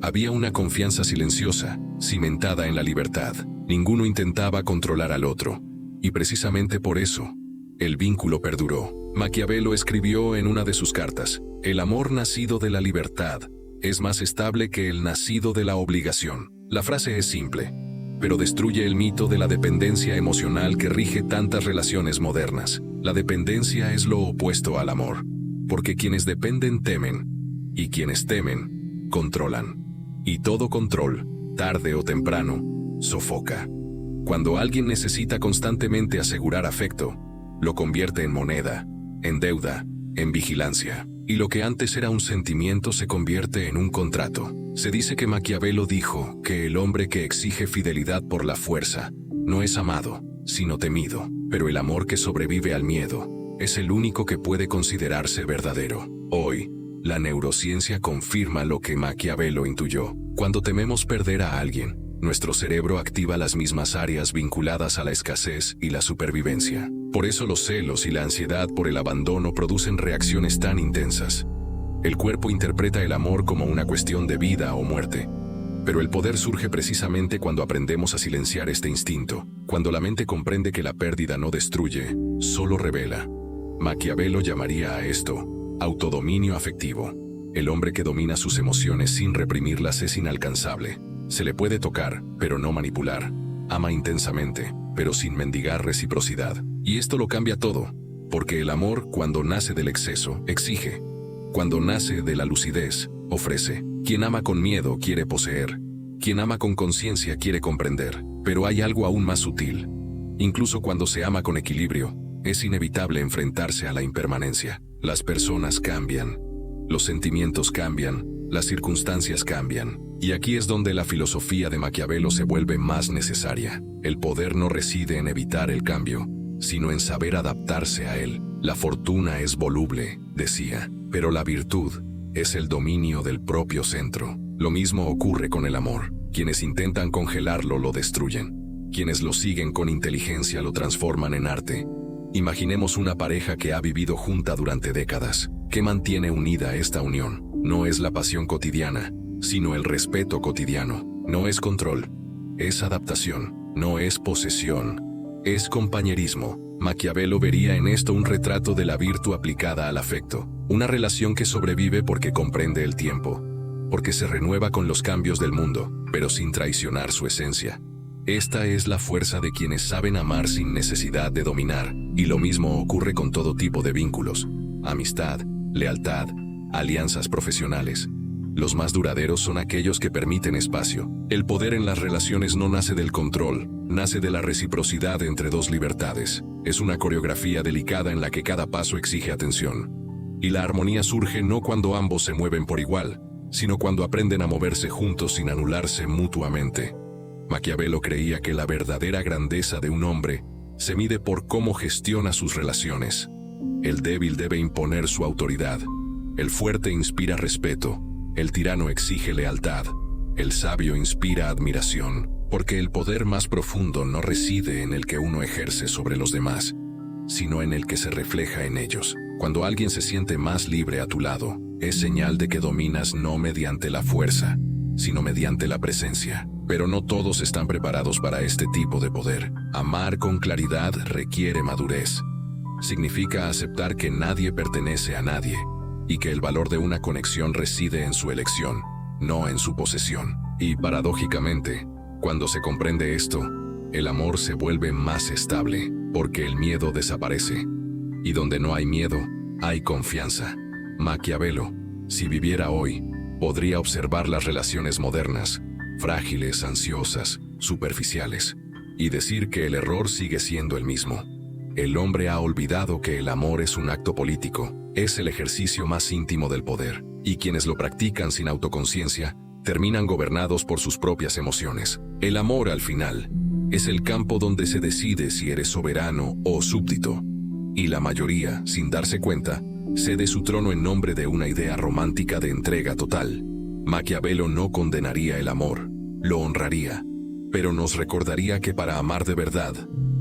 Había una confianza silenciosa, cimentada en la libertad. Ninguno intentaba controlar al otro, y precisamente por eso, el vínculo perduró. Maquiavelo escribió en una de sus cartas: "El amor nacido de la libertad es más estable que el nacido de la obligación". La frase es simple, pero destruye el mito de la dependencia emocional que rige tantas relaciones modernas. La dependencia es lo opuesto al amor, porque quienes dependen temen, y quienes temen, controlan. Y todo control, tarde o temprano, sofoca. Cuando alguien necesita constantemente asegurar afecto, lo convierte en moneda, en deuda, en vigilancia. Y lo que antes era un sentimiento se convierte en un contrato. Se dice que Maquiavelo dijo que el hombre que exige fidelidad por la fuerza no es amado, sino temido. Pero el amor que sobrevive al miedo es el único que puede considerarse verdadero. Hoy, la neurociencia confirma lo que Maquiavelo intuyó. Cuando tememos perder a alguien, nuestro cerebro activa las mismas áreas vinculadas a la escasez y la supervivencia. Por eso los celos y la ansiedad por el abandono producen reacciones tan intensas. El cuerpo interpreta el amor como una cuestión de vida o muerte. Pero el poder surge precisamente cuando aprendemos a silenciar este instinto, cuando la mente comprende que la pérdida no destruye, solo revela. Maquiavelo llamaría a esto autodominio afectivo. El hombre que domina sus emociones sin reprimirlas es inalcanzable. Se le puede tocar, pero no manipular. Ama intensamente, pero sin mendigar reciprocidad. Y esto lo cambia todo, porque el amor, cuando nace del exceso, exige. Cuando nace de la lucidez, ofrece. Quien ama con miedo quiere poseer. Quien ama con conciencia quiere comprender. Pero hay algo aún más sutil. Incluso cuando se ama con equilibrio, es inevitable enfrentarse a la impermanencia. Las personas cambian. Los sentimientos cambian. Las circunstancias cambian. Y aquí es donde la filosofía de Maquiavelo se vuelve más necesaria. El poder no reside en evitar el cambio, sino en saber adaptarse a él. La fortuna es voluble, decía, pero la virtud es el dominio del propio centro. Lo mismo ocurre con el amor. Quienes intentan congelarlo lo destruyen. Quienes lo siguen con inteligencia lo transforman en arte. Imaginemos una pareja que ha vivido junta durante décadas. ¿Qué mantiene unida esta unión? No es la pasión cotidiana, sino el respeto cotidiano. No es control, es adaptación. No es posesión, es compañerismo. Maquiavelo vería en esto un retrato de la virtud aplicada al afecto. Una relación que sobrevive porque comprende el tiempo, porque se renueva con los cambios del mundo, pero sin traicionar su esencia. Esta es la fuerza de quienes saben amar sin necesidad de dominar, y lo mismo ocurre con todo tipo de vínculos: amistad, lealtad, alianzas profesionales. Los más duraderos son aquellos que permiten espacio. El poder en las relaciones no nace del control, nace de la reciprocidad entre dos libertades. Es una coreografía delicada en la que cada paso exige atención. Y la armonía surge no cuando ambos se mueven por igual, sino cuando aprenden a moverse juntos sin anularse mutuamente. Maquiavelo creía que la verdadera grandeza de un hombre se mide por cómo gestiona sus relaciones. El débil debe imponer su autoridad. El fuerte inspira respeto. El tirano exige lealtad. El sabio inspira admiración, porque el poder más profundo no reside en el que uno ejerce sobre los demás, sino en el que se refleja en ellos. Cuando alguien se siente más libre a tu lado, es señal de que dominas no mediante la fuerza, sino mediante la presencia. Pero no todos están preparados para este tipo de poder. Amar con claridad requiere madurez. Significa aceptar que nadie pertenece a nadie, y que el valor de una conexión reside en su elección, no en su posesión. Y paradójicamente, cuando se comprende esto, el amor se vuelve más estable, porque el miedo desaparece. Y donde no hay miedo, hay confianza. Maquiavelo, si viviera hoy, podría observar las relaciones modernas, frágiles, ansiosas, superficiales, y decir que el error sigue siendo el mismo. El hombre ha olvidado que el amor es un acto político, es el ejercicio más íntimo del poder, y quienes lo practican sin autoconciencia terminan gobernados por sus propias emociones. El amor, al final, es el campo donde se decide si eres soberano o súbdito, y la mayoría, sin darse cuenta, cede su trono en nombre de una idea romántica de entrega total. Maquiavelo no condenaría el amor, lo honraría. pero nos recordaría que para amar de verdad,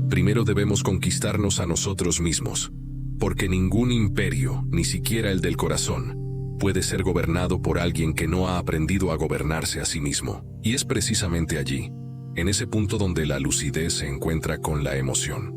primero debemos conquistarnos a nosotros mismos, porque ningún imperio, ni siquiera el del corazón, puede ser gobernado por alguien que no ha aprendido a gobernarse a sí mismo. Y es precisamente allí, en ese punto donde la lucidez se encuentra con la emoción,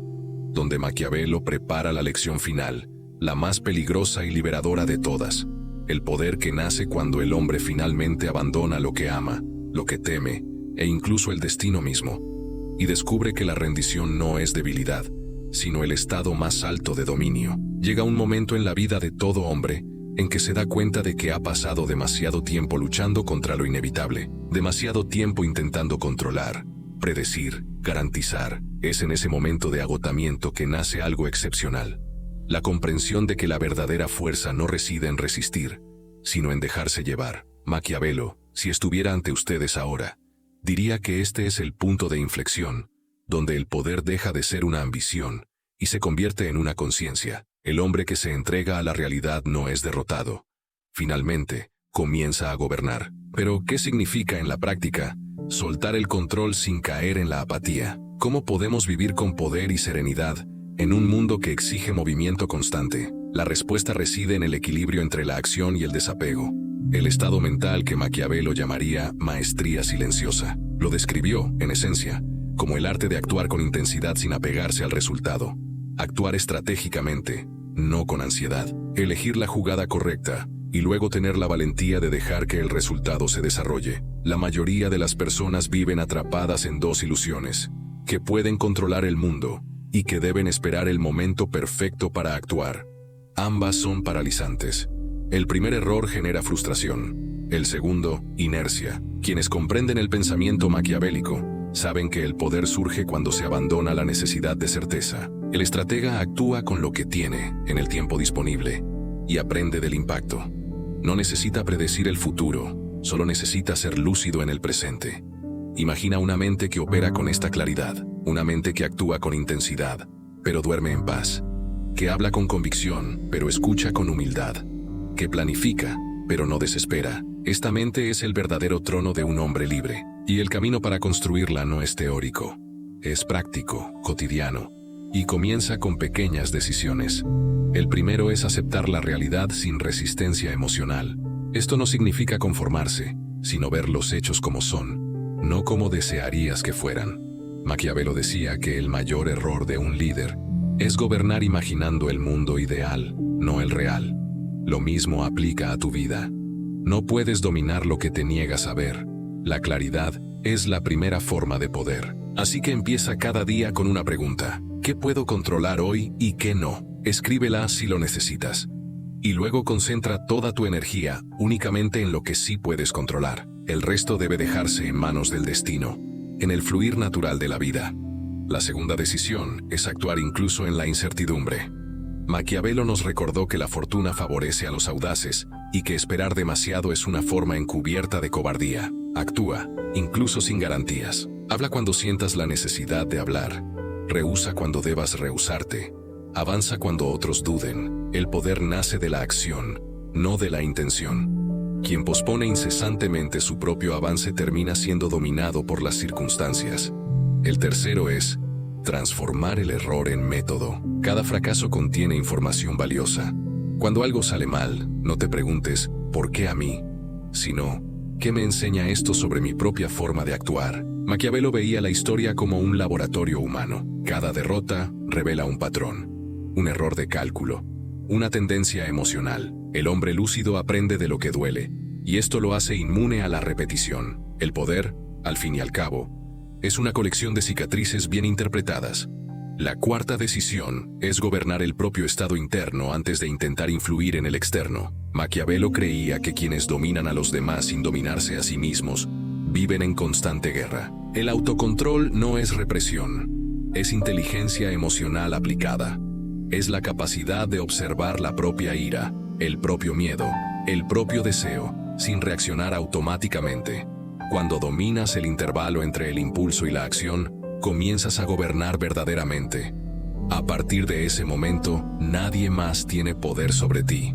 donde Maquiavelo prepara la lección final, la más peligrosa y liberadora de todas, el poder que nace cuando el hombre finalmente abandona lo que ama, lo que teme, e incluso el destino mismo, y descubre que la rendición no es debilidad, sino el estado más alto de dominio. Llega un momento en la vida de todo hombre en que se da cuenta de que ha pasado demasiado tiempo luchando contra lo inevitable, demasiado tiempo intentando controlar, predecir, garantizar. Es en ese momento de agotamiento que nace algo excepcional. La comprensión de que la verdadera fuerza no reside en resistir, sino en dejarse llevar. Maquiavelo, si estuviera ante ustedes ahora, diría que este es el punto de inflexión, donde el poder deja de ser una ambición y se convierte en una conciencia. El hombre que se entrega a la realidad no es derrotado. Finalmente, comienza a gobernar. Pero, ¿qué significa en la práctica soltar el control sin caer en la apatía? ¿Cómo podemos vivir con poder y serenidad en un mundo que exige movimiento constante? La respuesta reside en el equilibrio entre la acción y el desapego. El estado mental que Maquiavelo llamaría maestría silenciosa. Lo describió, en esencia, como el arte de actuar con intensidad sin apegarse al resultado. Actuar estratégicamente, no con ansiedad. Elegir la jugada correcta y luego tener la valentía de dejar que el resultado se desarrolle. La mayoría de las personas viven atrapadas en dos ilusiones: que pueden controlar el mundo y que deben esperar el momento perfecto para actuar. Ambas son paralizantes. El primer error genera frustración. El segundo, inercia. Quienes comprenden el pensamiento maquiavélico saben que el poder surge cuando se abandona la necesidad de certeza. El estratega actúa con lo que tiene, en el tiempo disponible, y aprende del impacto. No necesita predecir el futuro, solo necesita ser lúcido en el presente. Imagina una mente que opera con esta claridad, una mente que actúa con intensidad, pero duerme en paz, que habla con convicción, pero escucha con humildad, que planifica, pero no desespera. Esta mente es el verdadero trono de un hombre libre, y el camino para construirla no es teórico, es práctico, cotidiano, y comienza con pequeñas decisiones. El primero es aceptar la realidad sin resistencia emocional. Esto no significa conformarse, sino ver los hechos como son, no como desearías que fueran. Maquiavelo decía que el mayor error de un líder es gobernar imaginando el mundo ideal, no el real. Lo mismo aplica a tu vida. No puedes dominar lo que te niegas a ver. La claridad es la primera forma de poder. Así que empieza cada día con una pregunta: ¿qué puedo controlar hoy y qué no? Escríbela si lo necesitas. Y luego concentra toda tu energía únicamente en lo que sí puedes controlar. El resto debe dejarse en manos del destino, en el fluir natural de la vida. La segunda decisión es actuar incluso en la incertidumbre. Maquiavelo nos recordó que la fortuna favorece a los audaces y que esperar demasiado es una forma encubierta de cobardía. Actúa, incluso sin garantías. Habla cuando sientas la necesidad de hablar. Rehúsa cuando debas rehusarte. Avanza cuando otros duden. El poder nace de la acción, no de la intención. Quien pospone incesantemente su propio avance termina siendo dominado por las circunstancias. El tercero es transformar el error en método. Cada fracaso contiene información valiosa. Cuando algo sale mal, no te preguntes ¿por qué a mí?, sino ¿qué me enseña esto sobre mi propia forma de actuar? Maquiavelo veía la historia como un laboratorio humano. Cada derrota revela un patrón, un error de cálculo, una tendencia emocional. El hombre lúcido aprende de lo que duele, y esto lo hace inmune a la repetición. El poder, al fin y al cabo, es una colección de cicatrices bien interpretadas. La cuarta decisión es gobernar el propio estado interno antes de intentar influir en el externo. Maquiavelo creía que quienes dominan a los demás sin dominarse a sí mismos viven en constante guerra. El autocontrol no es represión, es inteligencia emocional aplicada. Es la capacidad de observar la propia ira, el propio miedo, el propio deseo, sin reaccionar automáticamente. Cuando dominas el intervalo entre el impulso y la acción, comienzas a gobernar verdaderamente. A partir de ese momento, nadie más tiene poder sobre ti.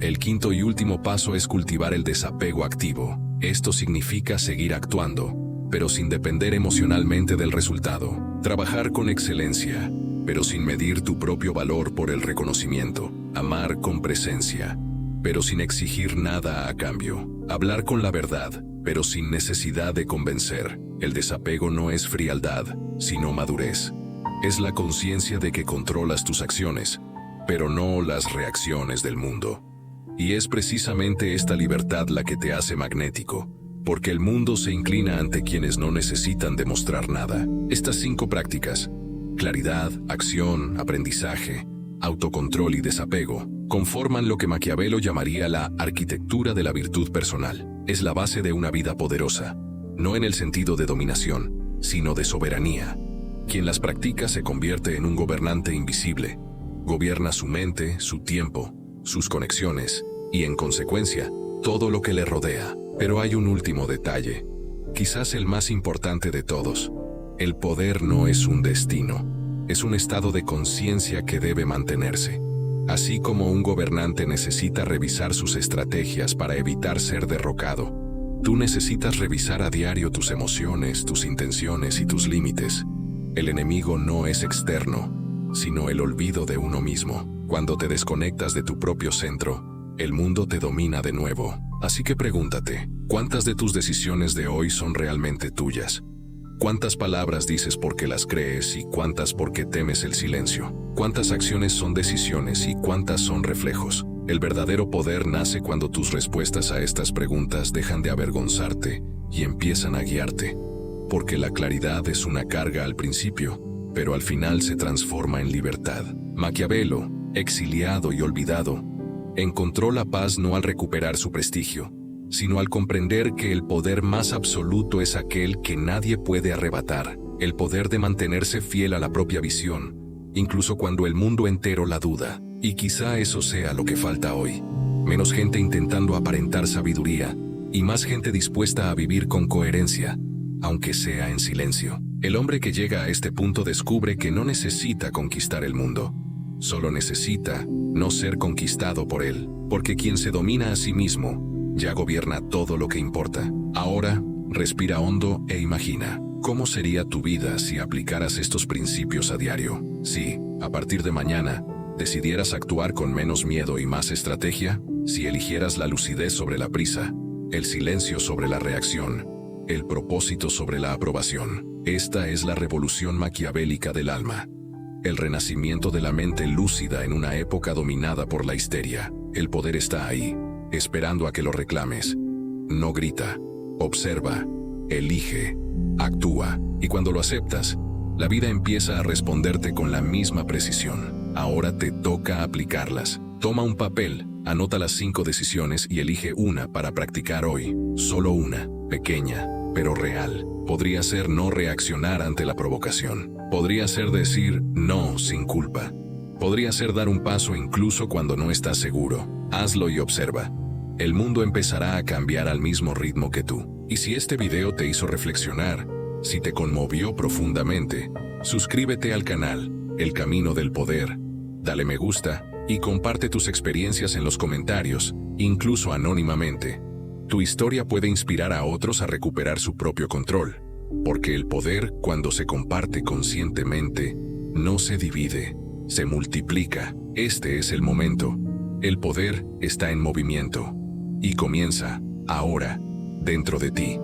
El quinto y último paso es cultivar el desapego activo. Esto significa seguir actuando, pero sin depender emocionalmente del resultado. Trabajar con excelencia, pero sin medir tu propio valor por el reconocimiento. Amar con presencia, pero sin exigir nada a cambio. Hablar con la verdad, pero sin necesidad de convencer. El desapego no es frialdad, sino madurez. Es la conciencia de que controlas tus acciones, pero no las reacciones del mundo. Y es precisamente esta libertad la que te hace magnético, porque el mundo se inclina ante quienes no necesitan demostrar nada. Estas 5 prácticas, claridad, acción, aprendizaje, autocontrol y desapego, conforman lo que Maquiavelo llamaría la arquitectura de la virtud personal. Es la base de una vida poderosa, no en el sentido de dominación, sino de soberanía. Quien las practica se convierte en un gobernante invisible. Gobierna su mente, su tiempo, sus conexiones y, en consecuencia, todo lo que le rodea. Pero hay un último detalle, quizás el más importante de todos. El poder no es un destino, es un estado de conciencia que debe mantenerse. Así como un gobernante necesita revisar sus estrategias para evitar ser derrocado, tú necesitas revisar a diario tus emociones, tus intenciones y tus límites. El enemigo no es externo, sino el olvido de uno mismo. Cuando te desconectas de tu propio centro, el mundo te domina de nuevo. Así que pregúntate, ¿cuántas de tus decisiones de hoy son realmente tuyas? ¿Cuántas palabras dices porque las crees y cuántas porque temes el silencio? ¿Cuántas acciones son decisiones y cuántas son reflejos? El verdadero poder nace cuando tus respuestas a estas preguntas dejan de avergonzarte y empiezan a guiarte. Porque la claridad es una carga al principio, pero al final se transforma en libertad. Maquiavelo, exiliado y olvidado, encontró la paz no al recuperar su prestigio, sino al comprender que el poder más absoluto es aquel que nadie puede arrebatar, el poder de mantenerse fiel a la propia visión, incluso cuando el mundo entero la duda. Y quizá eso sea lo que falta hoy. Menos gente intentando aparentar sabiduría, y más gente dispuesta a vivir con coherencia, aunque sea en silencio. El hombre que llega a este punto descubre que no necesita conquistar el mundo, solo necesita no ser conquistado por él, porque quien se domina a sí mismo ya gobierna todo lo que importa. Ahora, respira hondo e imagina, ¿cómo sería tu vida si aplicaras estos principios a diario? Si, a partir de mañana, decidieras actuar con menos miedo y más estrategia, si eligieras la lucidez sobre la prisa, el silencio sobre la reacción, el propósito sobre la aprobación. Esta es la revolución maquiavélica del alma. El renacimiento de la mente lúcida en una época dominada por la histeria. El poder está ahí, esperando a que lo reclames. No grita, observa, elige, actúa. Y cuando lo aceptas, la vida empieza a responderte con la misma precisión. Ahora te toca aplicarlas. Toma un papel, anota las 5 decisiones y elige una para practicar hoy. Solo una, pequeña, pero real. Podría ser no reaccionar ante la provocación. Podría ser decir no sin culpa. Podría ser dar un paso incluso cuando no estás seguro. Hazlo y observa. El mundo empezará a cambiar al mismo ritmo que tú. Y si este video te hizo reflexionar, si te conmovió profundamente, suscríbete al canal El Camino del Poder, dale me gusta y comparte tus experiencias en los comentarios, incluso anónimamente. Tu historia puede inspirar a otros a recuperar su propio control, porque el poder, cuando se comparte conscientemente, no se divide, se multiplica. Este es el momento. El poder está en movimiento y comienza ahora, dentro de ti.